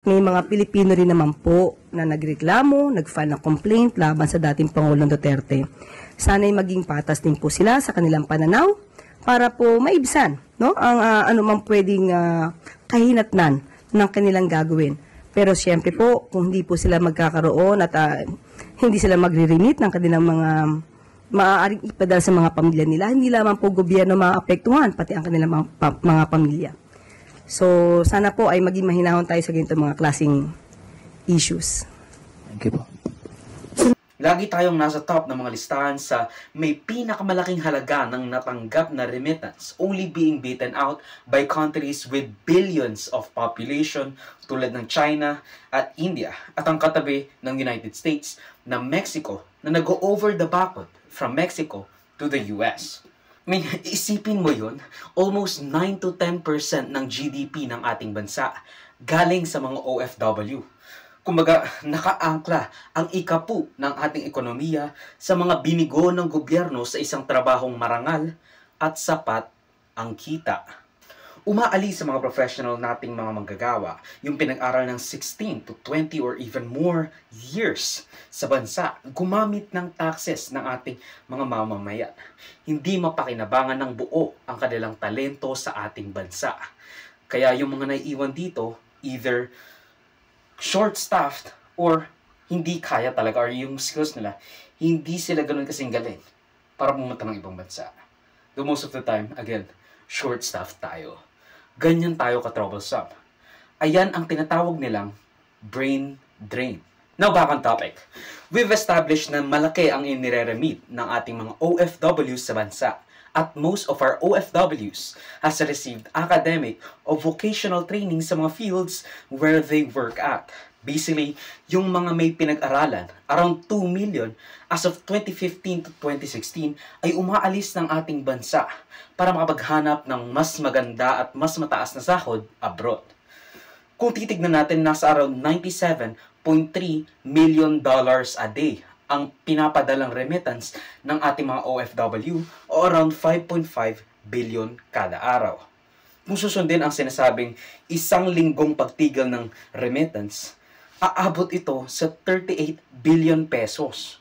May mga Pilipino rin naman po na nagreklamo, nag-file ng complaint laban sa dating Pangulong Duterte. Sana'y maging patas din po sila sa kanilang pananaw para po maibsan, no, ang anumang pwedeng kahinatnan ng kanilang gagawin. Pero siyempre po, kung hindi po sila magkakaroon at hindi sila magre-remit ng kanilang mga maaaring ipadala sa mga pamilya nila, hindi lamang po gobyerno maapektuhan, pati ang kanilang mga pamilya. So, sana po ay maging mahinahon tayo sa ganito mga klaseng issues. Thank you po. Lagi tayong nasa top ng mga listahan sa may pinakamalaking halaga ng natanggap na remittance, only being beaten out by countries with billions of population tulad ng China at India at ang katabi ng United States na Mexico na nag-over the backwood from Mexico to the US. I mean, isipin mo yun, almost 9 to 10% ng GDP ng ating bansa galing sa mga OFW. Kumbaga, nakaangkla ang ikapu ng ating ekonomiya sa mga binigo ng gobyerno sa isang trabahong marangal at sapat ang kita. Umaalis sa mga professional nating mga manggagawa yung pinag-aral ng 16 to 20 or even more years sa bansa, gumamit ng taxes ng ating mga mamamayan. Hindi mapakinabangan ng buo ang kanilang talento sa ating bansa. Kaya yung mga naiiwan dito, either short-staffed or hindi kaya talaga or yung skills nila, hindi sila ganun kasing galing para pumunta ng ibang bansa. The most of the time, again, short-staffed tayo. Ganyan tayo ka-troublesome. Ayan ang tinatawag nilang brain drain. Now, back on topic. We've established na malaki ang inire-remit ng ating mga OFWs sa bansa. At most of our OFWs has received academic o vocational training sa mga fields where they work at. Basically, yung mga may pinag-aralan, around 2 million as of 2015 to 2016 ay umaalis ng ating bansa para makapaghanap ng mas maganda at mas mataas na sahod abroad. Kung titignan natin, nasa around $97.3 million a day ang pinapadalang remittance ng ating mga OFW o around 5.5 billion kada araw. Kung susundin ang sinasabing isang linggong pagtigil ng remittance, aabot ito sa 38 billion pesos.